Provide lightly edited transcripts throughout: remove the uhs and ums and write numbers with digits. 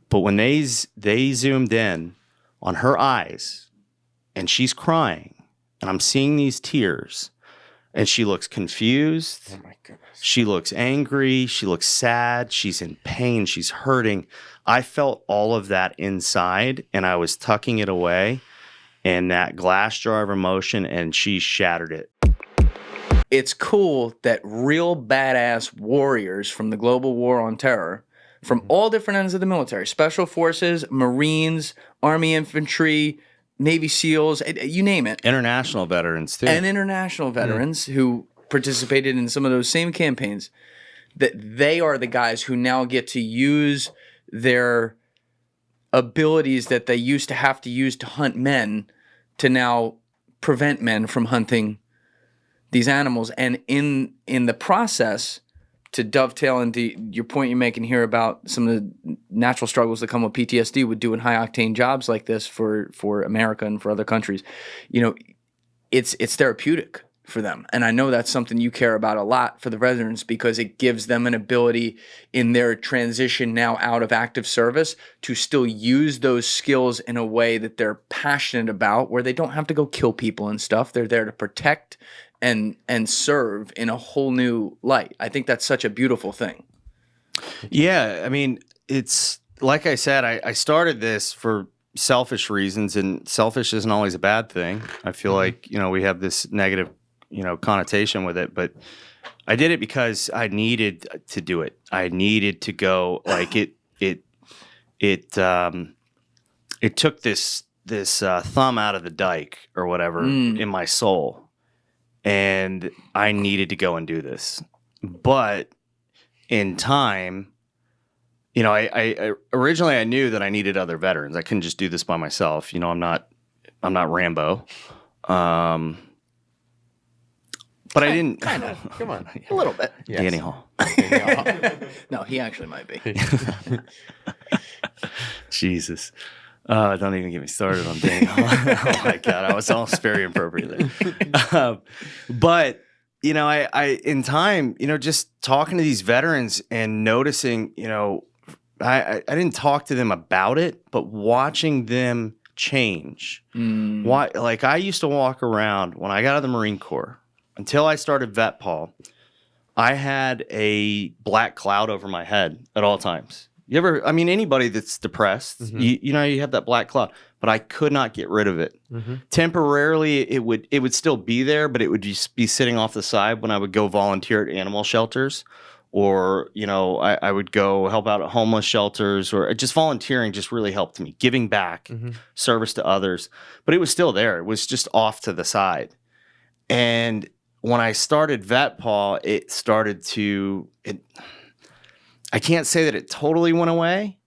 But when they zoomed in on her eyes and she's crying and I'm seeing these tears and she looks confused. Oh my goodness. She looks angry. She looks sad. She's in pain. She's hurting. I felt all of that inside and I was tucking it away in that glass jar of emotion and she shattered it. It's cool that real badass warriors from the global war on terror, from all different ends of the military, special forces, Marines, Army infantry, Navy SEALs, you name it. International veterans too. And international veterans who participated in some of those same campaigns, that they are the guys who now get to use their abilities that they used to have to use to hunt men to now prevent men from hunting these animals. And in the process, to dovetail into your point you're making here about some of the natural struggles that come with PTSD with doing high octane jobs like this for America and for other countries, you know, it's therapeutic for them. And I know that's something you care about a lot for the veterans, because it gives them an ability in their transition now out of active service to still use those skills in a way that they're passionate about, where they don't have to go kill people and stuff. They're there to protect and serve in a whole new light. I think that's such a beautiful thing. Yeah, I mean, it's like I said, I started this for selfish reasons, and selfish isn't always a bad thing. I feel like, you know, we have this negative, you know, connotation with it, but I did it because I needed to do it. I needed to go, like it took this thumb out of the dike or whatever in my soul. And I needed to go and do this. But in time, you know, I originally I knew that I needed other veterans. I couldn't just do this by myself. You know, I'm not Rambo. But I didn't. Kind of. Come on. A little bit. Yes. Danny Hall. No, he actually might be. Jesus. Don't even get me started on Danny Hall. Oh my God, I was almost very appropriate there. But, you know, I in time, you know, just talking to these veterans and noticing, you know, I didn't talk to them about it, but watching them change. Why? Like, I used to walk around when I got out of the Marine Corps until I started Vet Paul. I had a black cloud over my head at all times. You ever, I mean, anybody that's depressed, you know, you have that black cloud, but I could not get rid of it. Temporarily, it would still be there, but it would just be sitting off the side when I would go volunteer at animal shelters, or, you know, I would go help out at homeless shelters, or just volunteering just really helped me, giving back, service to others. But it was still there. It was just off to the side. And when I started Vet Paw, it started to, I can't say that it totally went away,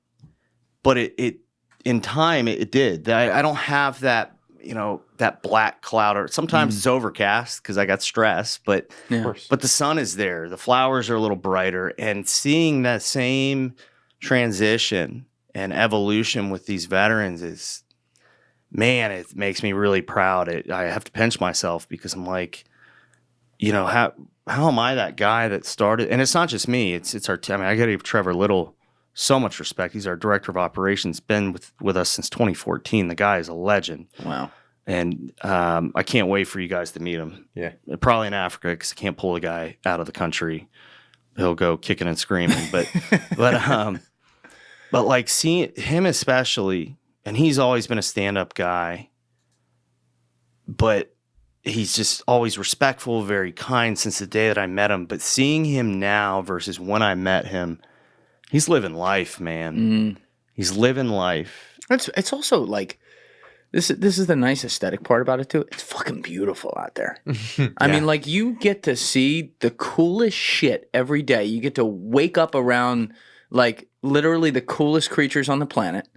but it in time it did. I don't have that, you know, that black cloud, or sometimes it's overcast because I got stress, but the sun is there. The flowers are a little brighter, and seeing that same transition and evolution with these veterans is, man, it makes me really proud. I have to pinch myself because I'm like, you know, how am I that guy that started? And it's not just me. It's our team. I mean, I got to give Trevor Little so much respect. He's our director of operations. Been with us since 2014. The guy is a legend. Wow. And I can't wait for you guys to meet him. Yeah. Probably in Africa, because I can't pull a guy out of the country. He'll go kicking and screaming. But like seeing him especially, and he's always been a stand-up guy, but he's just always respectful, very kind since the day that I met him. But seeing him now versus when I met him, he's living life, man. He's living life. It's also like, this is the nice aesthetic part about it too. It's fucking beautiful out there. I mean, like, you get to see the coolest shit every day. You get to wake up around, like, literally the coolest creatures on the planet,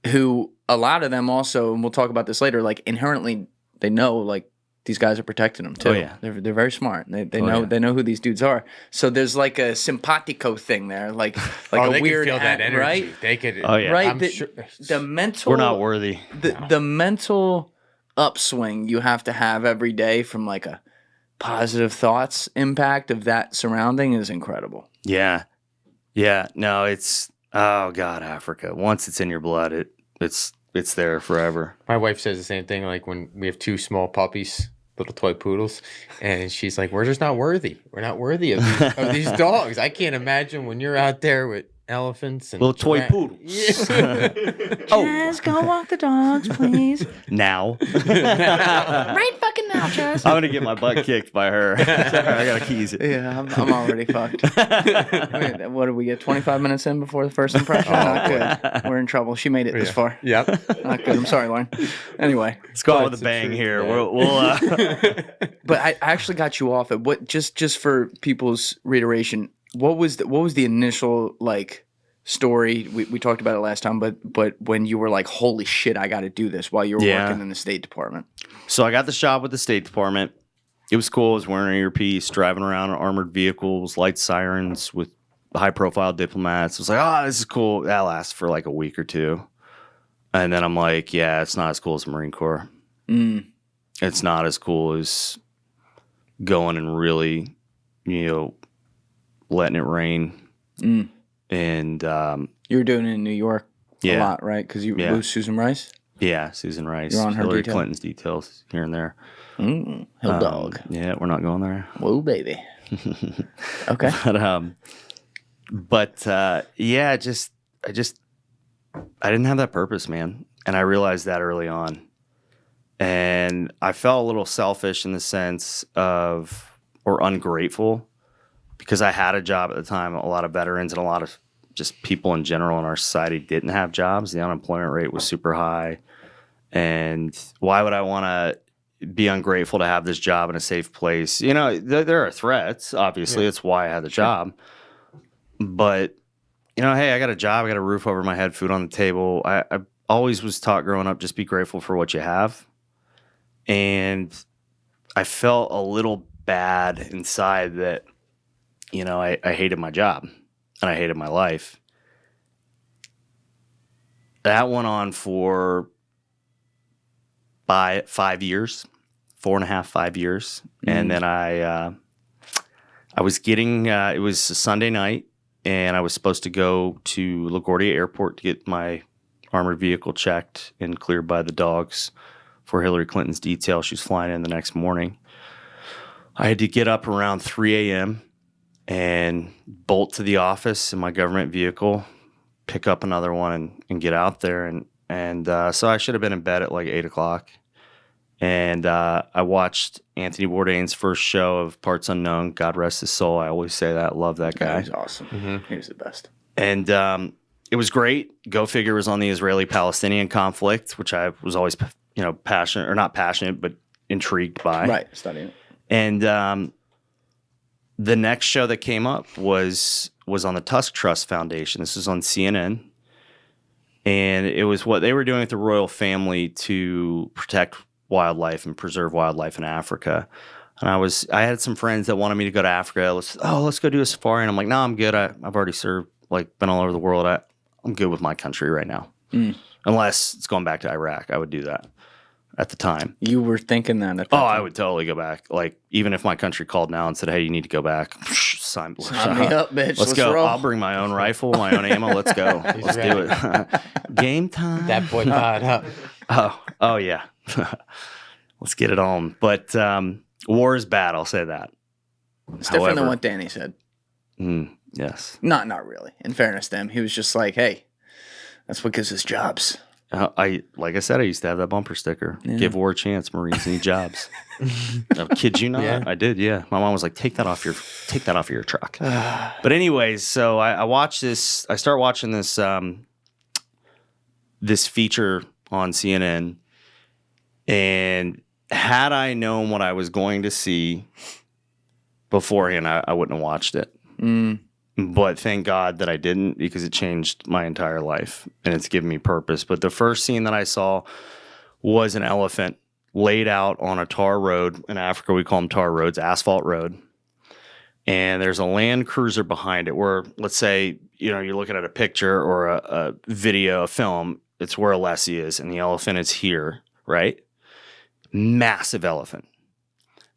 who a lot of them also, and we'll talk about this later, like, inherently they know, like, these guys are protecting them too. Oh, yeah. They're very smart. They know who these dudes are. So there's like a simpatico thing there, like a they weird, can feel that energy. right? They could. Oh yeah, right. I'm sure. The mental. We're not worthy. The mental upswing you have to have every day from like a positive thoughts impact of that surrounding is incredible. Yeah. No, it's Oh God, Africa. Once it's in your blood, it's there forever. My wife says the same thing. Like when we have 2 small puppies, little toy poodles, and she's like, "We're just not worthy. We're not worthy of these dogs. I can't imagine when you're out there with elephants and Little toy poodles. Yeah. Chaz, go walk the dogs, please. Now. Right fucking now, Chaz. I'm gonna get my butt kicked by her. I gotta keys it. Yeah, I'm already fucked. Wait, what did we get? 25 minutes in before the first impression? Not good. We're in trouble. She made it this far. Yep. Not good. I'm sorry, Lauren. Anyway, Let's go out with a bang here. Yeah. We'll but I actually got you off at what? Just for people's reiteration, what was the initial like story? We talked about it last time, but when you were like, holy shit, I got to do this while you were working in the State Department. So I got this job with the State Department. It was cool. I was wearing an earpiece, driving around in armored vehicles, light sirens with high-profile diplomats. I was like, this is cool. That lasts for like a week or two. And then I'm like, yeah, it's not as cool as the Marine Corps. It's not as cool as going and really, letting it rain. And you were doing it in New York a lot, right? Because you moved Susan Rice? Yeah, Susan Rice. You're on her Hillary detail? Clinton's details here and there. Hill dog. Yeah, we're not going there. Whoa, baby. Okay. But yeah, I didn't have that purpose, man. And I realized that early on. And I felt a little selfish in the sense of, or ungrateful, because I had a job at the time. A lot of veterans and a lot of just people in general in our society didn't have jobs. The unemployment rate was super high. And why would I want to be ungrateful to have this job in a safe place? There are threats, obviously. That's why I had the job. But, hey, I got a job. I got a roof over my head, food on the table. I always was taught growing up, just be grateful for what you have. And I felt a little bad inside that, I hated my job and I hated my life. That went on for 5 years, 4.5, 5 years. And then I was getting, it was a Sunday night, and I was supposed to go to LaGuardia Airport to get my armored vehicle checked and cleared by the dogs for Hillary Clinton's detail. She was flying in the next morning. I had to get up around 3 a.m. and bolt to the office in my government vehicle, pick up another one and get out there. And so I should have been in bed at like 8 o'clock. And I watched Anthony Bourdain's first show of Parts Unknown. God rest his soul. I always say that. Love that guy. He's awesome. He was the best. And it was great. Go figure was on the Israeli-Palestinian conflict, which I was always, passionate, or not passionate, but intrigued by. Right, studying it. And the next show that came up was on the Tusk Trust Foundation. This was on CNN. And it was what they were doing with the royal family to protect wildlife and preserve wildlife in Africa. And I had some friends that wanted me to go to Africa. Let's go do a safari. And I'm like, no, I'm good. I've already served, been all over the world. I'm good with my country right now. Unless it's going back to Iraq. I would do that at the time. You were thinking that at that time? I would totally go back. Even if my country called now and said, hey, you need to go back. Sign me up, bitch. Let's go. Roll. I'll bring my own rifle, my own ammo. Let's go. Let's do it. Game time. That boy fired up. Oh yeah. Let's get it on. But war is bad. I'll say that. It's different than what Danny said. Yes. Not really. In fairness to him, he was just like, hey, that's what gives us jobs. Like I said, I used to have that bumper sticker. Yeah. Give war a chance. Marines need jobs. I kid you not. Yeah. I did. Yeah. My mom was like, take that off your truck. But anyways, so I watched this. I start watching this this feature on CNN, and had I known what I was going to see beforehand, I wouldn't have watched it. But thank God that I didn't, because it changed my entire life and it's given me purpose. But the first scene that I saw was an elephant laid out on a tar road. In Africa, we call them tar roads, asphalt road. And there's a Land Cruiser behind it where, let's say, you're looking at a picture or a video, a film, it's where Alessi is, and the elephant is here, right? Massive elephant.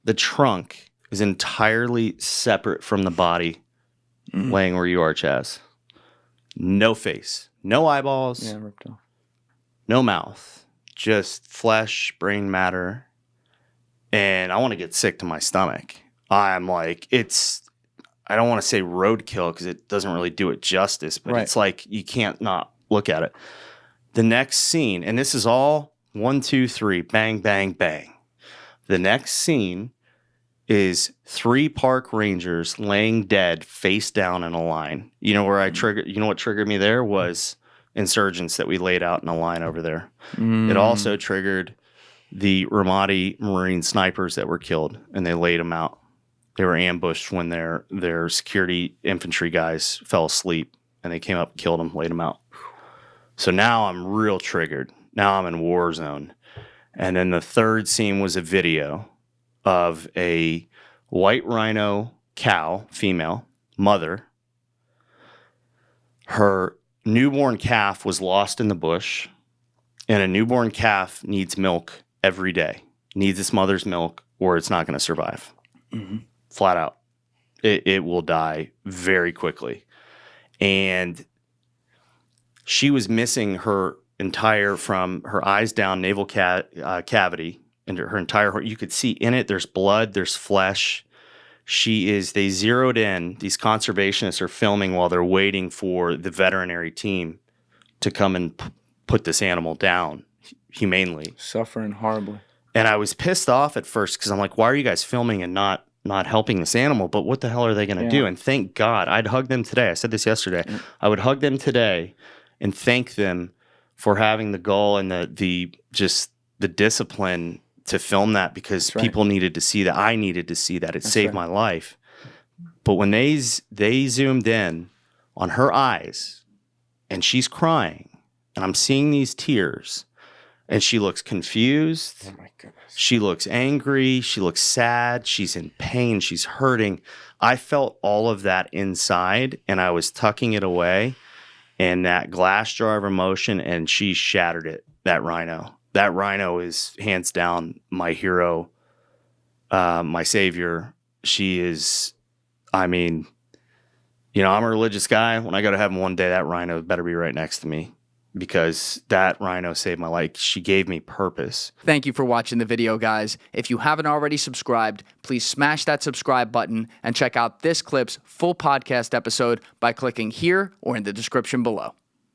The trunk is entirely separate from the body. Laying where you are, Chaz. no face, no eyeballs, Yeah, ripped off. no mouth, just flesh, brain matter. And I want to get sick to my stomach. I'm like, I don't want to say roadkill because it doesn't really do it justice, but Right. it's like you can't not look at it. The next scene, and this is all 1, 2, 3, bang, bang, bang. The next scene is 3 park rangers laying dead face down in a line. You know where I triggered? You know what triggered me there was insurgents that we laid out in a line over there. It also triggered the Ramadi Marine snipers that were killed, and they laid them out. They were ambushed when their security infantry guys fell asleep, and they came up, killed them, laid them out. So now I'm real triggered. Now I'm in war zone. And then the third scene was a video of a white rhino cow, female, mother. Her newborn calf was lost in the bush, and a newborn calf needs milk every day, needs its mother's milk, or it's not going to survive. Flat out. It will die very quickly. And she was missing her entire, from her eyes down, navel cavity, and her entire, you could see in it, there's blood, there's flesh. They zeroed in, these conservationists are filming while they're waiting for the veterinary team to come and put this animal down humanely. Suffering horribly. And I was pissed off at first because I'm like, why are you guys filming and not helping this animal? But what the hell are they going to do? And thank God, I'd hug them today. I said this yesterday. I would hug them today and thank them for having the goal and the discipline to film that, because people needed to see that. I needed to see that. It saved my life. But when they zoomed in on her eyes and she's crying and I'm seeing these tears and she looks confused. Oh my goodness. She looks angry. She looks sad. She's in pain. She's hurting. I felt all of that inside, and I was tucking it away in that glass jar of emotion, and she shattered it, that rhino. That rhino is hands down my hero, my savior. She is, I'm a religious guy. When I go to heaven one day, that rhino better be right next to me, because that rhino saved my life. She gave me purpose. Thank you for watching the video, guys. If you haven't already subscribed, please smash that subscribe button and check out this clip's full podcast episode by clicking here or in the description below.